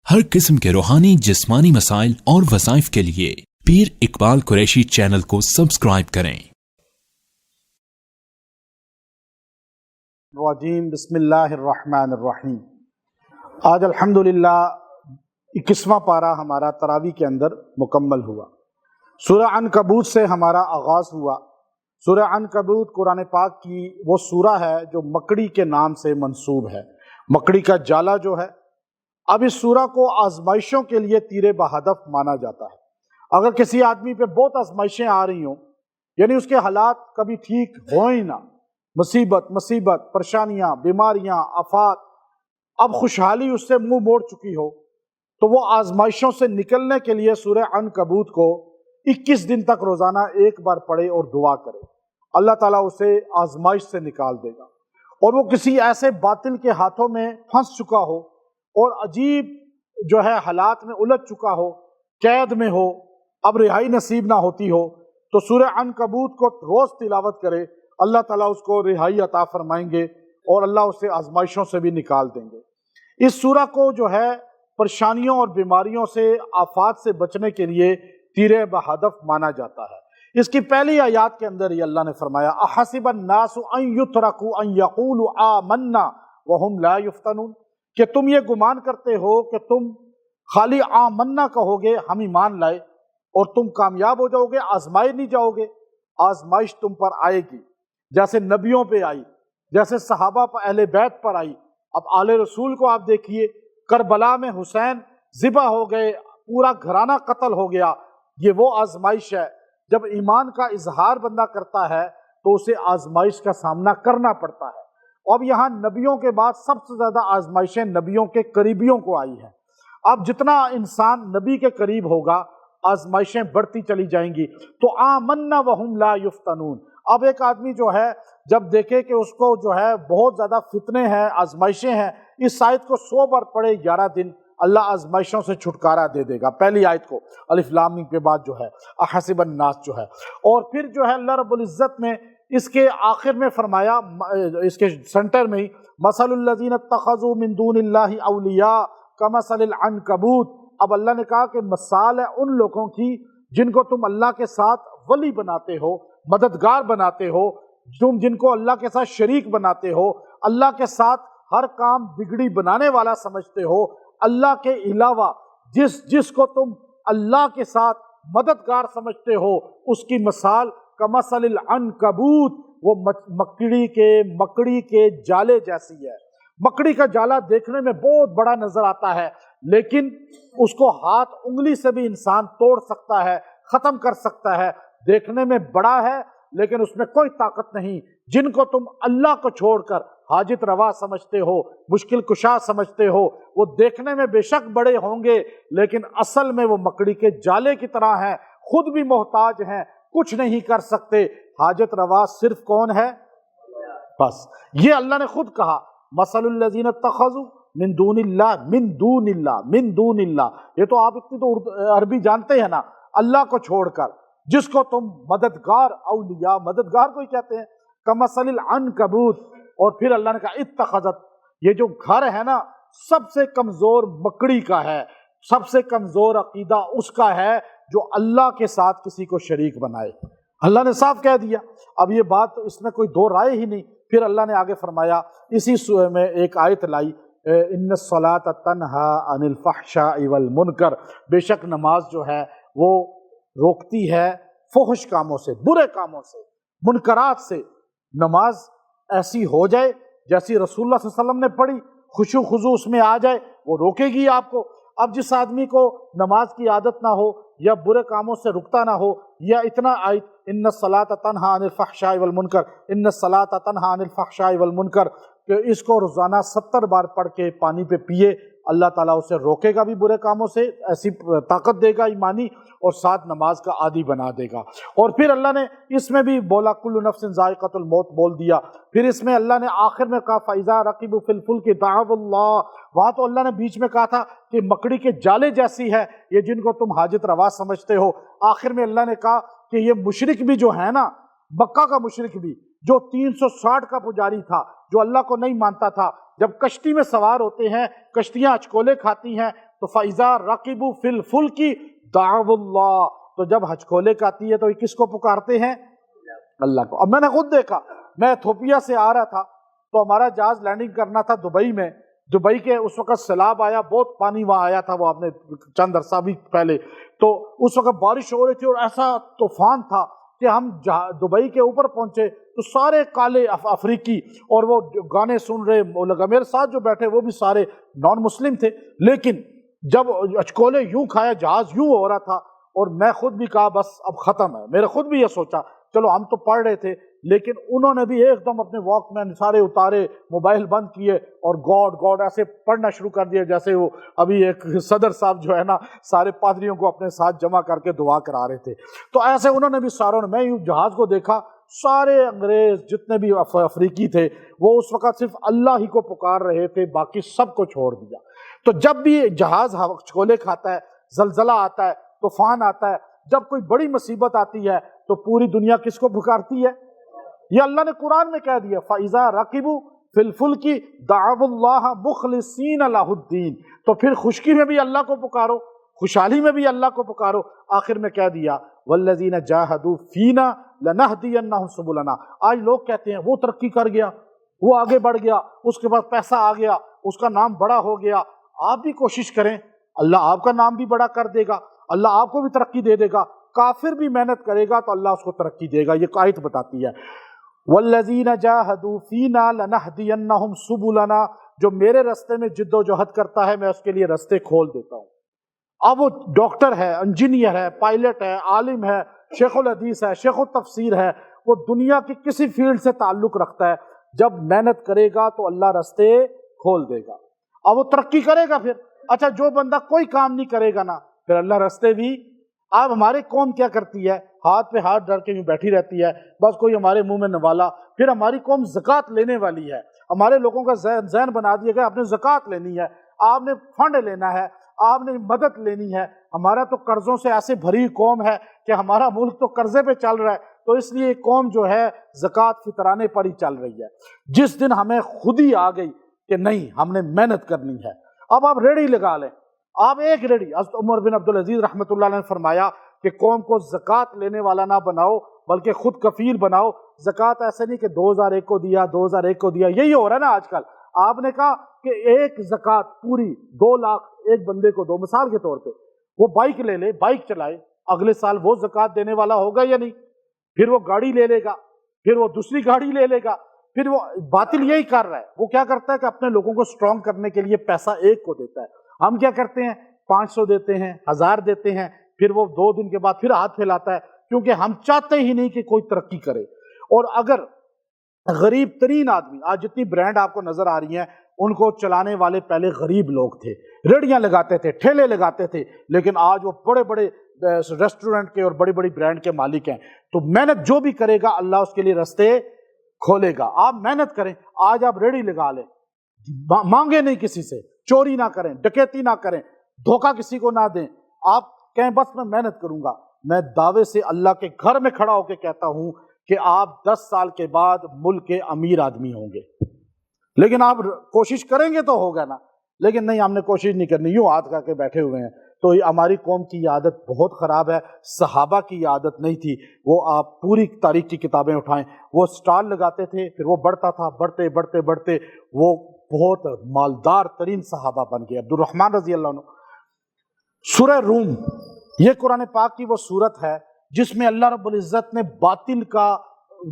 ہر قسم کے روحانی جسمانی مسائل اور وظائف کے لیے پیر اقبال قریشی چینل کو سبسکرائب کریں۔ بسم اللہ الرحمن الرحیم۔ آج الحمدللہ 21واں پارہ ہمارا تراویح کے اندر مکمل ہوا۔ سورہ عنکبوت سے ہمارا آغاز ہوا۔ سورہ عنکبوت قرآن پاک کی وہ سورہ ہے جو مکڑی کے نام سے منسوب ہے، مکڑی کا جالا جو ہے۔ اب اس سورہ کو آزمائشوں کے لیے تیر بہدف مانا جاتا ہے۔ اگر کسی آدمی پہ بہت آزمائشیں آ رہی ہوں، یعنی اس کے حالات کبھی ٹھیک ہوں ہی نہ، مصیبت، پریشانیاں، بیماریاں، آفات، اب خوشحالی اس سے منہ موڑ چکی ہو، تو وہ آزمائشوں سے نکلنے کے لیے سورہ عنکبوت کو 21 دن تک روزانہ ایک بار پڑھے اور دعا کرے، اللہ تعالیٰ اسے آزمائش سے نکال دے گا۔ اور وہ کسی ایسے باطل کے ہاتھوں میں پھنس چکا ہو اور عجیب جو ہے حالات میں الجھ چکا ہو، قید میں ہو، اب رہائی نصیب نہ ہوتی ہو، تو سورہ عنکبوت کو روز تلاوت کرے، اللہ تعالیٰ اس کو رہائی عطا فرمائیں گے اور اللہ اسے آزمائشوں سے بھی نکال دیں گے۔ اس سورہ کو جو ہے پریشانیوں اور بیماریوں سے، آفات سے بچنے کے لیے تیر بہدف مانا جاتا ہے۔ اس کی پہلی آیات کے اندر ہی اللہ نے فرمایا احسب الناس ان یترکوا ان یقولوا آمنا وهم لا یفتنون، کہ تم یہ گمان کرتے ہو کہ تم خالی آمنا کہو گے ہم ایمان لائے اور تم کامیاب ہو جاؤ گے، آزمائے نہیں جاؤ گے۔ آزمائش تم پر آئے گی، جیسے نبیوں پہ آئی، جیسے صحابہ پر، اہل بیت پر آئی۔ اب آل رسول کو آپ دیکھیے، کربلا میں حسین ذبح ہو گئے، پورا گھرانہ قتل ہو گیا۔ یہ وہ آزمائش ہے، جب ایمان کا اظہار بندہ کرتا ہے تو اسے آزمائش کا سامنا کرنا پڑتا ہے۔ اب یہاں نبیوں کے بعد سب سے زیادہ آزمائشیں نبیوں کے قریبیوں کو آئی ہیں۔ اب جتنا انسان نبی کے قریب ہوگا آزمائشیں بڑھتی چلی جائیں گی۔ تو آمنا وہم لا یفتنون، اب ایک آدمی جو ہے جب دیکھے کہ اس کو جو ہے بہت زیادہ فتنے ہیں، آزمائشیں ہیں، اس آیت کو 100 بار پڑھے 11 دن، اللہ آزمائشوں سے چھٹکارا دے دے گا۔ پہلی آیت کو الف لام میم کے بعد جو ہے احسب الناس جو ہے، اور پھر جو ہے اللہ رب العزت نے اس کے آخر میں فرمایا، اس کے سنٹر میں ہی مثل الذین اتخذوا من دون اللہ اولیاء کمثل العنکبوت۔ اب اللہ نے کہا کہ مثال ہے ان لوگوں کی جن کو تم اللہ کے ساتھ ولی بناتے ہو، مددگار بناتے ہو، تم جن کو اللہ کے ساتھ شریک بناتے ہو، اللہ کے ساتھ ہر کام بگڑی بنانے والا سمجھتے ہو، اللہ کے علاوہ جس کو تم اللہ کے ساتھ مددگار سمجھتے ہو، اس کی مثال کمثل العنکبوت، وہ مکڑی کے جالے جیسی ہے۔ مکڑی کا جالا دیکھنے میں بہت بڑا نظر آتا ہے، لیکن اس کو ہاتھ انگلی سے بھی انسان توڑ سکتا ہے، ختم کر سکتا ہے۔ دیکھنے میں بڑا ہے لیکن اس میں کوئی طاقت نہیں۔ جن کو تم اللہ کو چھوڑ کر حاجت روا سمجھتے ہو، مشکل کشا سمجھتے ہو، وہ دیکھنے میں بے شک بڑے ہوں گے لیکن اصل میں وہ مکڑی کے جالے کی طرح ہیں، خود بھی محتاج ہیں، کچھ نہیں کر سکتے۔ حاجت روا صرف کون ہے؟ بس یہ اللہ نے خود کہا مثل الذین اتخذوا من دون اللہ۔ یہ تو آپ اتنی تو عربی جانتے ہیں نا، اللہ کو چھوڑ کر جس کو تم مددگار، اولیاء مددگار کو ہی کہتے ہیں، کمثل العنکبوت۔ اور پھر اللہ نے کہا اتخذت، یہ جو گھر ہے نا سب سے کمزور مکڑی کا ہے، سب سے کمزور عقیدہ اس کا ہے جو اللہ کے ساتھ کسی کو شریک بنائے۔ اللہ نے صاف کہہ دیا۔ اب یہ بات اس میں کوئی دو رائے ہی نہیں۔ پھر اللہ نے آگے فرمایا، اسی سورہ میں ایک آیت لائی، ان الصلاۃ تنہی عن الفحشاء والمنکر، بے شک نماز جو ہے وہ روکتی ہے فحش کاموں سے، برے کاموں سے، منکرات سے۔ نماز ایسی ہو جائے جیسی رسول اللہ صلی اللہ علیہ وسلم نے پڑھی، خشوع خضوع اس میں آ جائے، وہ روکے گی آپ کو۔ اب جس آدمی کو نماز کی عادت نہ ہو یا برے کاموں سے رکتا نہ ہو، یا اتنا آیت ان الصلاۃ تنہی عن الفحشاء والمنکر، ان الصلاۃ تنہی عن الفحشاء والمنکر، کہ اس کو روزانہ 70 بار پڑھ کے پانی پہ پیے، اللہ تعالیٰ اسے روکے گا بھی برے کاموں سے، ایسی طاقت دے گا ایمانی، اور ساتھ نماز کا عادی بنا دے گا۔ اور پھر اللہ نے اس میں بھی بولا کل نفس ذائقۃ الموت بول دیا۔ پھر اس میں اللہ نے آخر میں کہا فَإِذَا رَكِبُوا فِي الْفُلْكِ دَعَوُا اللَّهَ، وہاں تو اللہ نے بیچ میں کہا تھا کہ مکڑی کے جالے جیسی ہے یہ جن کو تم حاجت روا سمجھتے ہو۔ آخر میں اللہ نے کہا کہ یہ مشرک بھی جو ہے نا، مکہ کا مشرک بھی جو 360 کا پجاری تھا، جو اللہ کو نہیں مانتا تھا، جب کشتی میں سوار ہوتے ہیں، کشتیاں اچکولے کھاتی ہیں، تو فَإِذَا رَقِبُوا فِي الْفُلْكِ دَعَوُا اللَّهَ، تو جب حج کھولے کا آتی ہے تو یہ کس کو پکارتے ہیں؟ اللہ کو۔ اب میں نے خود دیکھا، میں ایتھوپیا سے آ رہا تھا تو ہمارا جہاز لینڈنگ کرنا تھا دبئی میں، دبئی کے اس وقت سیلاب آیا، بہت پانی وہاں آیا تھا، وہ آپ نے چند عرصہ بھی پہلے، تو اس وقت بارش ہو رہی تھی اور ایسا طوفان تھا کہ ہم دبئی کے اوپر پہنچے تو سارے کالے افریقی اور وہ گانے سن رہے لگا، میرے ساتھ جو بیٹھے وہ بھی سارے نان مسلم تھے، لیکن جب اچکولے یوں کھایا، جہاز یوں ہو رہا تھا، اور میں خود بھی کہا بس اب ختم ہے، میرے خود بھی یہ سوچا، چلو ہم تو پڑھ رہے تھے، لیکن انہوں نے بھی ایک دم اپنے واک مین سارے اتارے، موبائل بند کیے اور گاڈ گاڈ ایسے پڑھنا شروع کر دیا جیسے وہ ابھی ایک صدر صاحب جو ہے نا سارے پادریوں کو اپنے ساتھ جمع کر کے دعا کرا رہے تھے، تو ایسے انہوں نے بھی ساروں نے، میں یوں جہاز کو دیکھا، سارے انگریز جتنے بھی افریقی تھے وہ اس وقت صرف اللہ ہی کو پکار رہے تھے، باقی سب کو چھوڑ دیا۔ تو جب بھی جہاز چھولے کھاتا ہے، زلزلہ آتا ہے، طوفان آتا ہے، جب کوئی بڑی مصیبت آتی ہے تو پوری دنیا کس کو پکارتی ہے؟ یہ اللہ نے قرآن میں کہہ دیا فَإِذَا رَقِبُوا فِي الْفُلْكِ دَعَوُا اللَّهَ مُخْلِصِينَ لَهُ الدِّينَ، تو پھر خشکی میں بھی اللہ کو پکارو، خوشحالی میں بھی اللہ کو پکارو۔ آخر میں کہہ دیا وَالَّذِينَ جَاهَدُوا فِينَا لَنَهْدِيَنَّهُمْ سُبُلَنَا۔ آج لوگ کہتے ہیں وہ ترقی کر گیا، وہ آگے بڑھ گیا، اس کے پاس پیسہ آ گیا، اس کا نام بڑا ہو گیا۔ آپ بھی کوشش کریں، اللہ آپ کا نام بھی بڑا کر دے گا، اللہ آپ کو بھی ترقی دے دے گا۔ کافر بھی محنت کرے گا تو اللہ اس کو ترقی دے گا، یہ آیت بتاتی ہے وَالَّذِينَ جَاهَدُوا فِينَا لَنَهْدِيَنَّهُمْ سُبُلَنَا، جو میرے رستے میں جد و جہد کرتا ہے میں اس کے لیے رستے کھول دیتا ہوں۔ اب وہ ڈاکٹر ہے، انجینئر ہے، پائلٹ ہے، عالم ہے، شیخ الحدیث ہے، شیخ التفسیر ہے، وہ دنیا کی کسی فیلڈ سے تعلق رکھتا ہے، جب محنت کرے گا تو اللہ رستے کھول دے گا، اب وہ ترقی کرے گا۔ پھر اچھا جو بندہ کوئی کام نہیں کرے گا نا، پھر اللہ رستے بھی۔ اب ہماری قوم کیا کرتی ہے؟ ہاتھ پہ ہاتھ ڈر کے یوں بیٹھی رہتی ہے، بس کوئی ہمارے منہ میں نوالا۔ پھر ہماری قوم زکوٰۃ لینے والی ہے، ہمارے لوگوں کا ذہن بنا دیا گیا آپ نے زکوٰۃ لینی ہے، آپ نے فنڈ لینا ہے، آپ نے مدد لینی ہے۔ ہمارا تو قرضوں سے ایسے بھری قوم ہے کہ ہمارا ملک تو قرضے پہ چل رہا ہے، تو اس لیے قوم جو ہے زکوٰۃ فطرانے پر ہی چل رہی ہے۔ جس دن ہمیں خود ہی آ گئی کہ نہیں ہم نے محنت کرنی ہے، اب آپ ریڑھی لگا لیں، آپ ایک ریڑھی۔ حضرت عمر بن عبدالعزیز رحمۃ اللہ علیہ نے فرمایا کہ قوم کو زکوٰۃ لینے والا نہ بناؤ بلکہ خود کفیل بناؤ۔ زکوٰۃ ایسے نہیں کہ 2001 کو دیا، 2001 کو دیا، یہی ہو رہا ہے نا آج کل۔ آپ نے کہا کہ ایک زکوٰۃ پوری 2 لاکھ ایک بندے کو دو، مثال کے طور پہ وہ بائک لے لے، بائک چلائے، اگلے سال وہ زکوٰۃ دینے والا ہوگا یا نہیں؟ پھر وہ گاڑی لے لے گا، پھر وہ دوسری گاڑی لے لے گا، پھر وہ باطل یہی کر رہا ہے، وہ کیا کرتا ہے کہ اپنے لوگوں کو سٹرونگ کرنے کے لیے پیسہ ایک کو دیتا ہے۔ ہم کیا کرتے ہیں؟ 500 دیتے ہیں، 1000 دیتے ہیں، پھر وہ 2 دن کے بعد پھر ہاتھ پھیلاتا ہے، کیونکہ ہم چاہتے ہی نہیں کہ کوئی ترقی کرے۔ اور اگر غریب ترین آدمی، آج جتنی برانڈ آپ کو نظر آ رہی ہیں ان کو چلانے والے پہلے غریب لوگ تھے، ریڑیاں لگاتے تھے، ٹھیلے لگاتے تھے، لیکن آج وہ بڑے بڑے ریسٹورنٹ کے اور بڑی بڑی برانڈ کے مالک ہیں۔ تو محنت جو بھی کرے گا اللہ اس کے لیے رستے کھولے گا۔ آپ محنت کریں، آج آپ ریڑھی لگا لیں، مانگے نہیں کسی سے، چوری نہ کریں، ڈکیتی نہ کریں، دھوکہ کسی کو نہ دیں، آپ کہیں بس میں محنت کروں گا۔ میں دعوے سے اللہ کے گھر میں کھڑا ہو کے کہتا ہوں کہ آپ 10 سال کے بعد ملک کے امیر آدمی ہوں گے، لیکن آپ کوشش کریں گے تو ہوگا نا، لیکن نہیں ہم نے کوشش نہیں کرنی، یوں ہاتھ کر کے بیٹھے ہوئے ہیں۔ تو ہماری قوم کی یہ عادت بہت خراب ہے، صحابہ کی یہ عادت نہیں تھی۔ وہ آپ پوری تاریخ کی کتابیں اٹھائیں، وہ سٹال لگاتے تھے، پھر وہ بڑھتا تھا، بڑھتے بڑھتے بڑھتے وہ بہت مالدار ترین صحابہ بن گئے۔ عبد الرحمن رضی اللہ عنہ۔ سورہ روم، یہ قرآن پاک کی وہ سورت ہے جس میں اللہ رب العزت نے باطل کا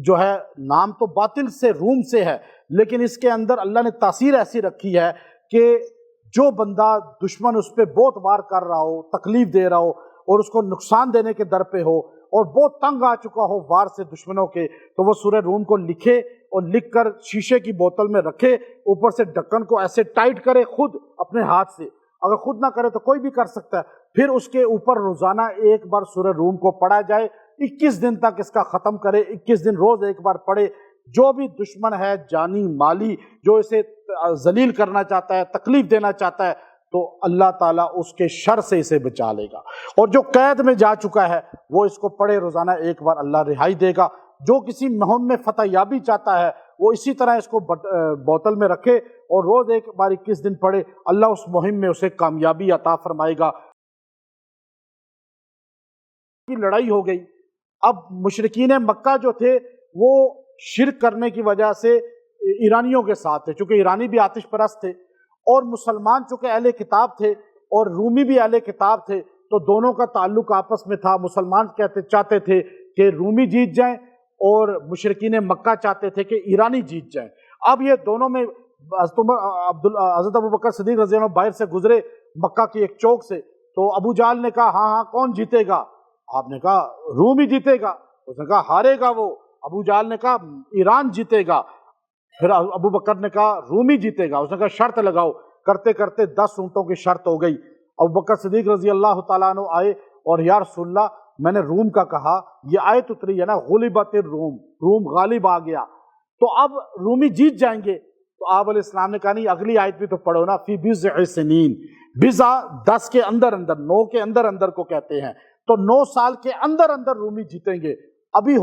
جو ہے نام تو باطل سے روم سے ہے، لیکن اس کے اندر اللہ نے تاثیر ایسی رکھی ہے کہ جو بندہ دشمن اس پہ بہت وار کر رہا ہو، تکلیف دے رہا ہو اور اس کو نقصان دینے کے در پہ ہو اور بہت تنگ آ چکا ہو وار سے دشمنوں کے، تو وہ سورہ روم کو لکھے اور لکھ کر شیشے کی بوتل میں رکھے، اوپر سے ڈھکن کو ایسے ٹائٹ کرے خود اپنے ہاتھ سے، اگر خود نہ کرے تو کوئی بھی کر سکتا ہے، پھر اس کے اوپر روزانہ ایک بار سورہ روم کو پڑھا جائے، 21 دن تک اس کا ختم کرے، 21 دن روز ایک بار پڑھے۔ جو بھی دشمن ہے جانی مالی جو اسے ذلیل کرنا چاہتا ہے، تکلیف دینا چاہتا ہے، تو اللہ تعالیٰ اس کے شر سے اسے بچا لے گا، اور جو قید میں جا چکا ہے وہ اس کو پڑھے روزانہ ایک بار، اللہ رہائی دے گا۔ جو کسی مہم میں فتح یابی چاہتا ہے وہ اسی طرح اس کو بوتل میں رکھے اور روز ایک بار 21 دن پڑھے، اللہ اس مہم میں اسے کامیابی عطا فرمائے گا۔ کی لڑائی ہو گئی، اب مشرکین مکہ جو تھے وہ شرک کرنے کی وجہ سے ایرانیوں کے ساتھ تھے، چونکہ ایرانی بھی آتش پرست تھے، اور مسلمان چونکہ اہل کتاب تھے اور رومی بھی اہل کتاب تھے، تو دونوں کا تعلق آپس میں تھا۔ مسلمان چاہتے تھے کہ رومی جیت جائیں اور مشرکین مکہ چاہتے تھے کہ ایرانی جیت جائیں۔ اب یہ دونوں میں حضرت ابوبکر صدیق رضی اللہ عنہ باہر سے گزرے مکہ کی ایک چوک سے، تو ابو جہل نے کہا ہاں کون جیتے گا؟ آپ نے کہا روم ہی جیتے گا۔ اس نے کہا ہارے گا وہ۔ ابو جہل نے کہا ایران جیتے گا۔ پھر ابو بکر نے کہا رومی جیتے گا۔ اس نے کہا شرط لگاؤ۔ کرتے کرتے 10 اونٹوں کی شرط ہو گئی۔ ابو بکر صدیق رضی اللہ تعالیٰ عنہ آئے اور یا رسول اللہ میں نے روم کا کہا، یہ آیت اتری ہے نا غلبت الروم، روم غالب آ گیا، تو اب رومی جیت جائیں گے۔ تو آپ علیہ السلام نے کہا نہیں، اگلی آیت بھی تو پڑھو نا، فی بضع سنین، بضع 10 کے اندر اندر، 9 کے اندر اندر کو کہتے ہیں، تو 9 سال کے اندر اندر رومی جیتیں گے۔ ابھی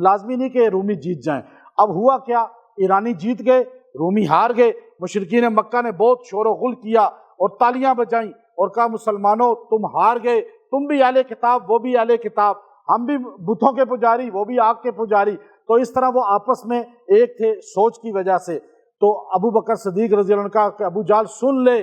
لازمی نہیں کہ رومی جیت جائیں۔ اب ہوا کیا، ایرانی جیت گئے، رومی ہار گئے۔ مشرکین مکہ نے بہت شور و غل کیا اور تالیاں بجائیں اور کہا مسلمانوں تم ہار گئے، تم بھی اہل کتاب وہ بھی اہل کتاب، ہم بھی بتوں کے پجاری وہ بھی آگ کے پجاری۔ تو اس طرح وہ آپس میں ایک تھے سوچ کی وجہ سے۔ تو ابو بکر صدیق رضی اللہ عنہ کا کہ ابو جہل سن لے،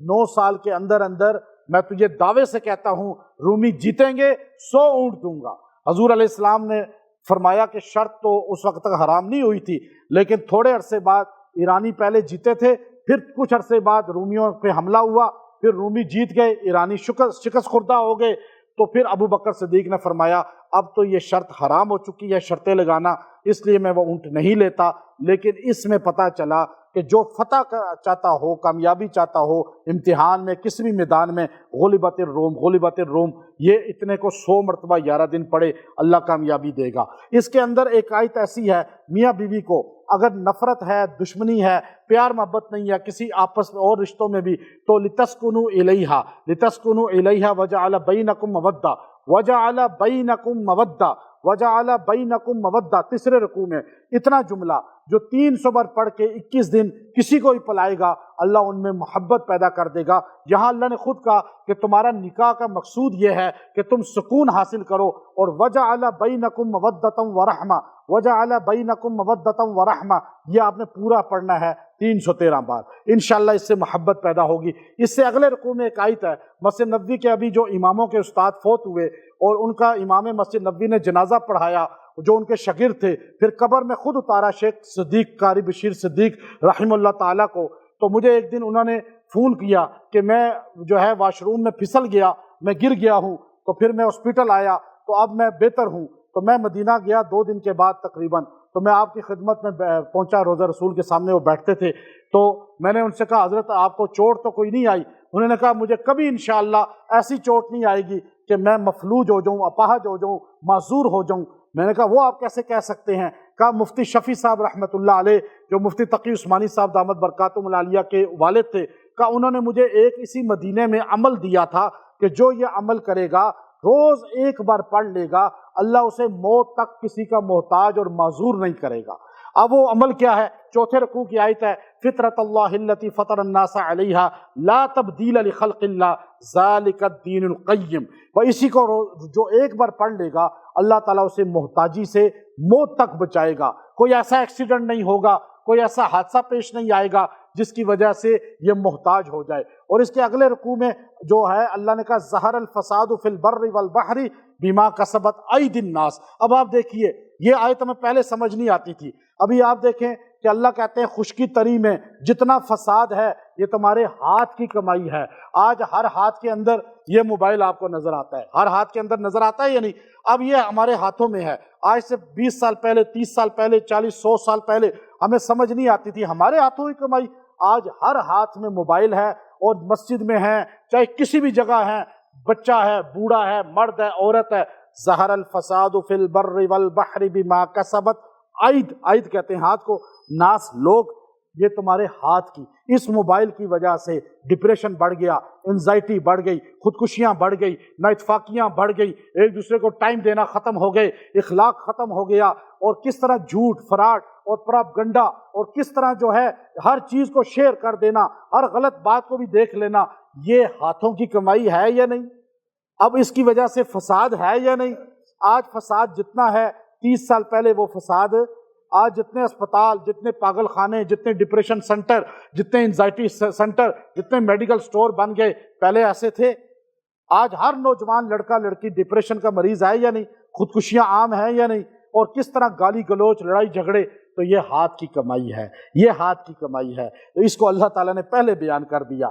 9 سال کے اندر اندر میں تجھے دعوے سے کہتا ہوں رومی جیتیں گے، 100 اونٹ دوں گا۔ حضور علیہ السلام نے فرمایا کہ شرط تو اس وقت تک حرام نہیں ہوئی تھی، لیکن تھوڑے عرصے بعد ایرانی پہلے جیتے تھے، پھر کچھ عرصے بعد رومیوں پہ حملہ ہوا، پھر رومی جیت گئے، ایرانی شکست خوردہ ہو گئے۔ تو پھر ابو بکر صدیق نے فرمایا اب تو یہ شرط حرام ہو چکی ہے شرطیں لگانا، اس لیے میں وہ اونٹ نہیں لیتا۔ لیکن اس میں پتہ چلا کہ جو فتح چاہتا ہو، کامیابی چاہتا ہو امتحان میں، کسی بھی میدان میں، غلبت الروم غلبت الروم، یہ اتنے کو 100 مرتبہ 11 دن پڑھے، اللہ کامیابی دے گا۔ اس کے اندر ایک آیت ایسی ہے، میاں بیوی کو اگر نفرت ہے، دشمنی ہے، پیار محبت نہیں ہے کسی آپس میں اور رشتوں میں بھی، تو لِتَسْكُنُوا إِلَيْهَا لِتَسْكُنُوا إِلَيْهَا وَجَعَلَ بَيْنَكُمْ مَوَدَّةً وَجَعَلَ بَيْنَكُمْ مَوَدَّةً وَجَعَلَ بَيْنَكُمْ مَوَدَّةً۔ تیسرے رکوع میں اتنا جملہ جو 300 بار پڑھ کے 21 دن کسی کو ہی پلائے گا، اللہ ان میں محبت پیدا کر دے گا۔ یہاں اللہ نے خود کہا کہ تمہارا نکاح کا مقصود یہ ہے کہ تم سکون حاصل کرو، اور وَجَعَلَ بَيْنَكُمْ مَوَدَّةً وَرَحْمَةً وَجَعَلَ بَيْنَكُمْ مَوَدَّةً وَرَحْمَةً، یہ آپ نے پورا پڑھنا ہے 313 بار، انشاءاللہ اس سے محبت پیدا ہوگی۔ اس سے اگلے رکوع میں ایک آیت ہے، مسجد نبوی کے ابھی جو اماموں کے استاد فوت ہوئے اور ان کا امام مسجد نبوی نے جنازہ پڑھایا، جو ان کے شاگرد تھے، پھر قبر میں خود اتارا شیخ صدیق قاری بشیر صدیق رحمہ اللہ تعالیٰ کو۔ تو مجھے ایک دن انہوں نے فون کیا کہ میں جو ہے واش روم میں پھسل گیا، میں گر گیا ہوں، تو پھر میں ہاسپٹل آیا تو اب میں بہتر ہوں۔ تو میں مدینہ گیا 2 دن کے بعد تقریباً، تو میں آپ کی خدمت میں پہنچا، روضہ رسول کے سامنے وہ بیٹھتے تھے، تو میں نے ان سے کہا حضرت آپ کو چوٹ تو کوئی نہیں آئی؟ انہوں نے کہا مجھے کبھی انشاءاللہ ایسی چوٹ نہیں آئے گی کہ میں مفلوج ہو جاؤں، اپاہج ہو جاؤں، معذور ہو جاؤں۔ میں نے کہا وہ آپ کیسے کہہ سکتے ہیں؟ کہا مفتی شفیع صاحب رحمۃ اللہ علیہ، جو مفتی تقی عثمانی صاحب دامت برکاتہم العالیہ کے والد تھے، کہا انہوں نے مجھے ایک اسی مدینے میں عمل دیا تھا کہ جو یہ عمل کرے گا، روز 1 بار پڑھ لے گا، اللہ اسے موت تک کسی کا محتاج اور معذور نہیں کرے گا۔ اب وہ عمل کیا ہے؟ 4تھے رکوع کی آیت ہے، فطرت اللہ التی فطر الناس علیہا لا تبدیل لخلق اللہ ذالک الدین القیم۔ وہ اسی کو جو 1 بار پڑھ لے گا، اللہ تعالیٰ اسے محتاجی سے موت تک بچائے گا۔ کوئی ایسا ایکسیڈنٹ نہیں ہوگا، کوئی ایسا حادثہ پیش نہیں آئے گا جس کی وجہ سے یہ محتاج ہو جائے۔ اور اس کے اگلے رکوع میں جو ہے اللہ نے کہا ظہر الفساد فی البر والبحر بما کسبت ایدی الناس۔ اب آپ دیکھیے، یہ آیت ہمیں پہلے سمجھ نہیں آتی تھی، ابھی آپ دیکھیں کہ اللہ کہتے ہیں خشکی تری میں جتنا فساد ہے یہ تمہارے ہاتھ کی کمائی ہے۔ آج ہر ہاتھ کے اندر یہ موبائل آپ کو نظر آتا ہے، ہر ہاتھ کے اندر نظر آتا ہے یا نہیں؟ اب یہ ہمارے ہاتھوں میں ہے۔ آج سے 20 سال پہلے، 30 سال پہلے، 40 100 سال پہلے ہمیں سمجھ نہیں آتی تھی ہمارے ہاتھوں کی کمائی۔ آج ہر ہاتھ میں موبائل ہے، اور مسجد میں ہے، چاہے کسی بھی جگہ ہے، بچہ ہے، بوڑھا ہے، مرد ہے، عورت ہے، ظہر الفساد فی البر والبحر بما کسبت اید کہتے ہیں ہاتھ کو، ناس لوگ یہ تمہارے ہاتھ کی، اس موبائل کی وجہ سے ڈپریشن بڑھ گیا، انزائٹی بڑھ گئی، خودکشیاں بڑھ گئی، نااتفاقیاں بڑھ گئی، ایک دوسرے کو ٹائم دینا ختم ہو گئے، اخلاق ختم ہو گیا، اور کس طرح جھوٹ فراڈ اور پراپگنڈا اور کس طرح جو ہے ہر چیز کو شیئر کر دینا، ہر غلط بات کو بھی دیکھ لینا، یہ ہاتھوں کی کمائی ہے یا نہیں؟ اب اس کی وجہ سے فساد ہے یا نہیں؟ آج فساد جتنا ہے 30 سال پہلے وہ فساد، آج جتنے اسپتال، جتنے پاگل خانے، جتنے ڈپریشن سنٹر، جتنے انزائٹی سنٹر، جتنے میڈیکل سٹور بن گئے، پہلے ایسے تھے؟ آج ہر نوجوان لڑکا لڑکی ڈپریشن کا مریض ہے یا نہیں؟ خودکشیاں عام ہیں یا نہیں؟ اور کس طرح گالی گلوچ، لڑائی جھگڑے، تو یہ ہاتھ کی کمائی ہے، یہ ہاتھ کی کمائی ہے۔ تو اس کو اللہ تعالیٰ نے پہلے بیان کر دیا۔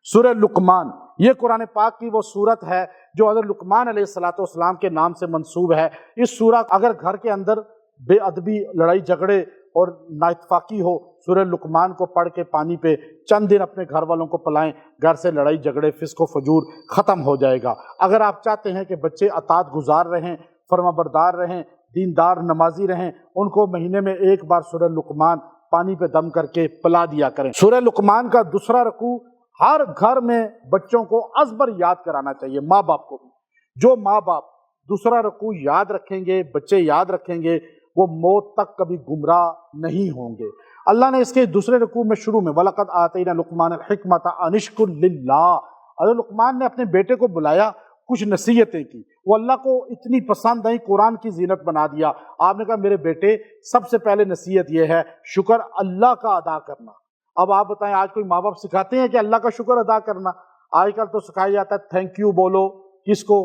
سورہ لقمان، یہ قرآن پاک کی وہ سورت ہے جو حضرت لقمان علیہ السلام کے نام سے منسوب ہے۔ اس سورت اگر گھر کے اندر بے ادبی، لڑائی جھگڑے اور نااتفاقی ہو، سورہ لقمان کو پڑھ کے پانی پہ چند دن اپنے گھر والوں کو پلائیں، گھر سے لڑائی جھگڑے، فسق و فجور ختم ہو جائے گا۔ اگر آپ چاہتے ہیں کہ بچے اطاعت گزار رہیں، فرما بردار رہیں، دیندار نمازی رہیں، ان کو مہینے میں ایک بار سورہ لقمان پانی پہ دم کر کے پلا دیا کریں۔ سورہ لقمان کا دوسرا رکوع ہر گھر میں بچوں کو ازبر یاد کرانا چاہیے، ماں باپ کو بھی۔ جو ماں باپ دوسرا رکوع یاد رکھیں گے، بچے یاد رکھیں گے، وہ موت تک کبھی گمراہ نہیں ہوں گے۔ اللہ نے اس کے دوسرے رکوع میں شروع میں وَلَقَدْ آتَيْنَا لُقْمَانَ الْحِكْمَةَ أَنِ اشْكُرْ لِلَّهِ، حضرت لقمان نے اپنے بیٹے کو بلایا، کچھ نصیحتیں کی، وہ اللہ کو اتنی پسند آئی، قرآن کی زینت بنا دیا۔ آپ نے کہا میرے بیٹے سب سے پہلے نصیحت یہ ہے شکر اللہ کا ادا کرنا۔ اب آپ بتائیں آج کوئی ماں باپ سکھاتے ہیں کہ اللہ کا شکر ادا کرنا؟ آج کل تو سکھایا جاتا ہے تھینک یو بولو، کس کو؟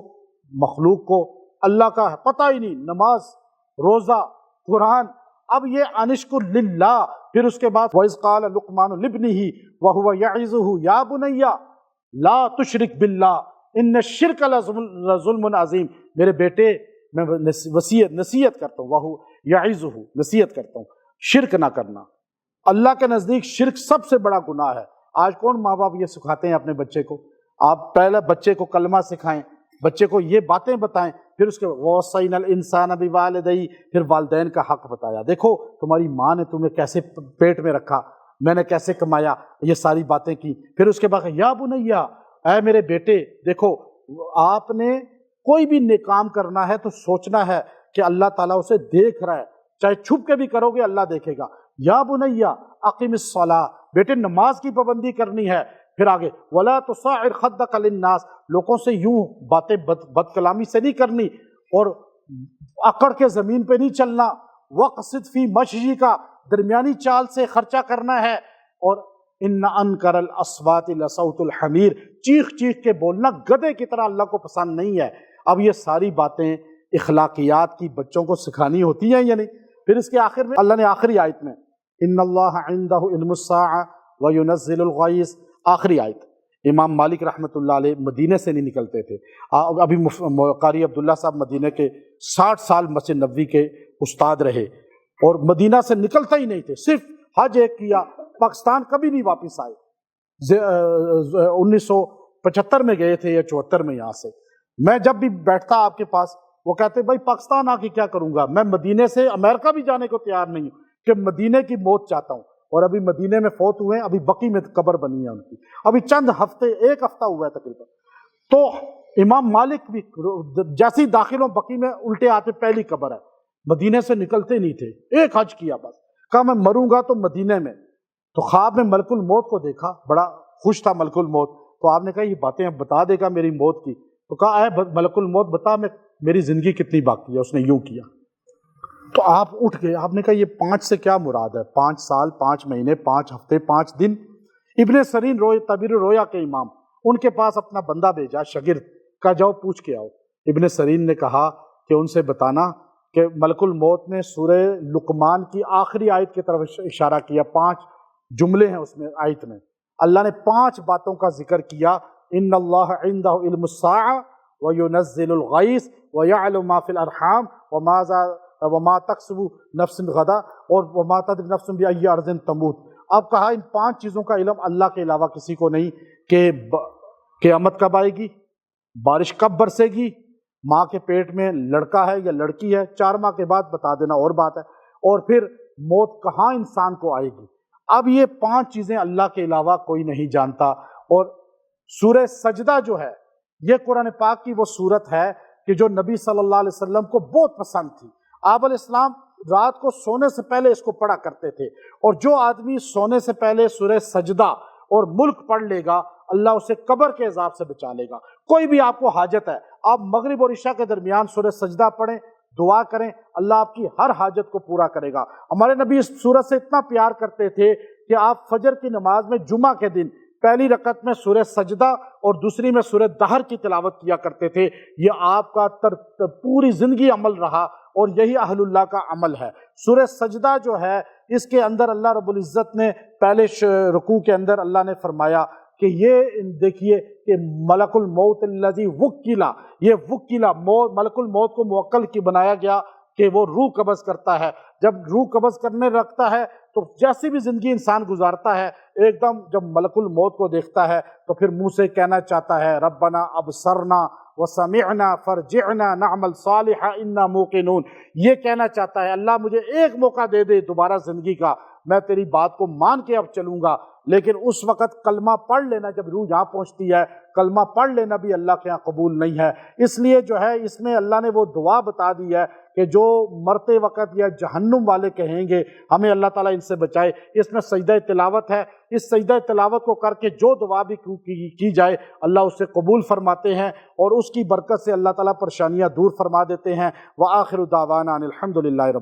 مخلوق کو۔ اللہ کا پتہ ہی نہیں، نماز، روزہ، قرآن۔ اب یہ انشکر للہ، پھر اس کے بعد وَإِذْ قَالَ لُقْمَانُ لِابْنِهِ وَهُوَ يَعِظُهُ يَا بُنَيَّ لَا تُشْرِكْ بِاللَّهِ إِنَّ الشِّرْكَ لَظُلْمٌ عَظِيمٌ، میرے بیٹے میں نصیحت کرتا ہوں، وَهُوَ يَعِظُهُ، نصیحت کرتا ہوں، شرک نہ کرنا۔ اللہ کے نزدیک شرک سب سے بڑا گناہ ہے۔ آج کون ماں باپ یہ سکھاتے ہیں اپنے بچے کو؟ آپ پہلے بچے کو کلمہ سکھائیں، بچے کو یہ باتیں بتائیں، پھر اس کے وَوَصَّيْنَا الْإِنسَانَ بِوَالِدَيْهِ، پھر والدین کا حق بتایا۔ دیکھو تمہاری ماں نے تمہیں کیسے پیٹ میں رکھا، میں نے کیسے کمایا، یہ ساری باتیں کی۔ پھر اس کے بعد یا بنیا، اے میرے بیٹے، دیکھو آپ نے کوئی بھی نیک کام کرنا ہے تو سوچنا ہے کہ اللہ تعالیٰ اسے دیکھ رہا ہے، چاہے چھپ کے بھی کرو گے اللہ دیکھے گا۔ یا بنیا اقم الصلاۃ، بیٹے نماز کی پابندی کرنی ہے۔ پھر آگے ولا تصعر خدک للناس، لوگوں سے یوں باتیں بد کلامی سے نہیں کرنی اور اکڑ کے زمین پہ نہیں چلنا۔ وقصد فی مشیک، درمیانی چال سے خرچہ کرنا ہے۔ اور ان انکر الاصوات لصوت الحمیر، چیخ چیخ کے بولنا گدھے کی طرح اللہ کو پسند نہیں ہے۔ اب یہ ساری باتیں اخلاقیات کی بچوں کو سکھانی ہوتی ہیں یا نہیں؟ پھر اس کے آخر میں اللہ نے آخری آیت میں ان اللہ عندہ علم الساعہ وینزل الغیث، آخری آیت۔ امام مالک رحمۃ اللہ علیہ مدینے سے نہیں نکلتے تھے۔ ابھی قاری عبداللہ صاحب مدینے کے 60 سال مسجد نبوی کے استاد رہے اور مدینہ سے نکلتا ہی نہیں تھے، صرف حج ایک کیا، پاکستان کبھی نہیں واپس آئے۔ 1975 میں گئے تھے یا 74 میں یہاں سے۔ میں جب بھی بیٹھتا آپ کے پاس، وہ کہتے بھائی پاکستان آ کے کیا کروں گا، میں مدینے سے امریکہ بھی جانے کو تیار نہیں ہوں کہ مدینے کی موت چاہتا ہوں۔ اور ابھی مدینے میں فوت ہوئے ہیں، ابھی بقی میں قبر بنی ہے ان کی، ابھی چند ہفتے، ایک ہفتہ ہوا ہے تقریباً۔ تو امام مالک بھی جیسی داخل ہوں بقی میں الٹے آتے پہلی قبر ہے، مدینے سے نکلتے نہیں تھے، ایک حج کیا بس، کہا میں مروں گا تو مدینے میں۔ تو خواب میں ملک الموت کو دیکھا، بڑا خوش تھا ملک الموت، تو آپ نے کہا یہ باتیں اب بتا دے گا میری موت کی، تو کہا اے ملک الموت بتا میں میری زندگی کتنی باقی ہے۔ اس نے یوں کیا تو آپ اٹھ گئے، آپ نے کہا یہ 5 سے کیا مراد ہے؟ 5 سال، 5 مہینے، 5 ہفتے، 5 دن؟ ابن سرین تعبیر رویا کے امام، ان کے پاس اپنا بندہ بھیجا شاگرد، کہا جاؤ پوچھ کے آؤ۔ ابن سرین نے کہا کہ ان سے بتانا کہ ملک الموت نے سورہ لقمان کی آخری آیت کی طرف اشارہ کیا، 5 جملے ہیں اس میں، آیت میں اللہ نے 5 باتوں کا ذکر کیا، ان اللہ عندہ علم الساعہ وینزل الغیث ویعلم ما فی الارحام وما تکسب نفس غدا اور وما تدری نفس بأی ارض تموت۔ اب کہا ان 5 چیزوں کا علم اللہ کے علاوہ کسی کو نہیں، کہ قیامت کب آئے گی، بارش کب برسے گی، ماں کے پیٹ میں لڑکا ہے یا لڑکی ہے، 4 ماہ کے بعد بتا دینا اور بات ہے، اور پھر موت کہاں انسان کو آئے گی۔ اب یہ 5 چیزیں اللہ کے علاوہ کوئی نہیں جانتا۔ اور سورہ سجدہ جو ہے یہ قرآن پاک کی وہ سورت ہے کہ جو نبی صلی اللہ علیہ وسلم کو بہت پسند تھی۔ آپ علیہ السلام رات کو سونے سے پہلے اس کو پڑھا کرتے تھے، اور جو آدمی سونے سے پہلے سورہ سجدہ اور ملک پڑھ لے گا اللہ اسے قبر کے عذاب سے بچا لے گا۔ کوئی بھی آپ کو حاجت ہے، آپ مغرب اور عشاء کے درمیان سورہ سجدہ پڑھیں، دعا کریں، اللہ آپ کی ہر حاجت کو پورا کرے گا۔ ہمارے نبی اس سورت سے اتنا پیار کرتے تھے کہ آپ فجر کی نماز میں جمعہ کے دن پہلی رکعت میں سورہ سجدہ اور دوسری میں سورہ دہر کی تلاوت کیا کرتے تھے۔ یہ آپ کا پوری زندگی عمل رہا، اور یہی اہل اللہ کا عمل ہے۔ سورہ سجدہ جو ہے اس کے اندر اللہ رب العزت نے پہلے رکوع کے اندر اللہ نے فرمایا کہ یہ دیکھیے کہ ملک الموت الذی وکلا، یہ وکلا ملک الموت کو موکل کی بنایا گیا کہ وہ روح قبض کرتا ہے۔ جب روح قبض کرنے رکھتا ہے تو جیسی بھی زندگی انسان گزارتا ہے، ایک دم جب ملک الموت کو دیکھتا ہے تو پھر منہ سے کہنا چاہتا ہے ربنا ابصرنا وسمعنا فرجعنا نعمل صالحا انا موقنون۔ یہ کہنا چاہتا ہے اللہ مجھے ایک موقع دے دے دوبارہ زندگی کا، میں تیری بات کو مان کے اب چلوں گا۔ لیکن اس وقت کلمہ پڑھ لینا، جب روح یہاں پہنچتی ہے کلمہ پڑھ لینا بھی اللہ کے ہاں قبول نہیں ہے۔ اس لیے جو ہے اس میں اللہ نے وہ دعا بتا دی ہے کہ جو مرتے وقت یا جہنم والے کہیں گے ہمیں اللہ تعالیٰ ان سے بچائے، اس میں سجدہ تلاوت ہے۔ اس سجدہ تلاوت کو کر کے جو دعا بھی کی جائے اللہ اسے قبول فرماتے ہیں، اور اس کی برکت سے اللہ تعالیٰ پریشانیاں دور فرما دیتے ہیں۔ وآخر دعوانا ان الحمد للہ رب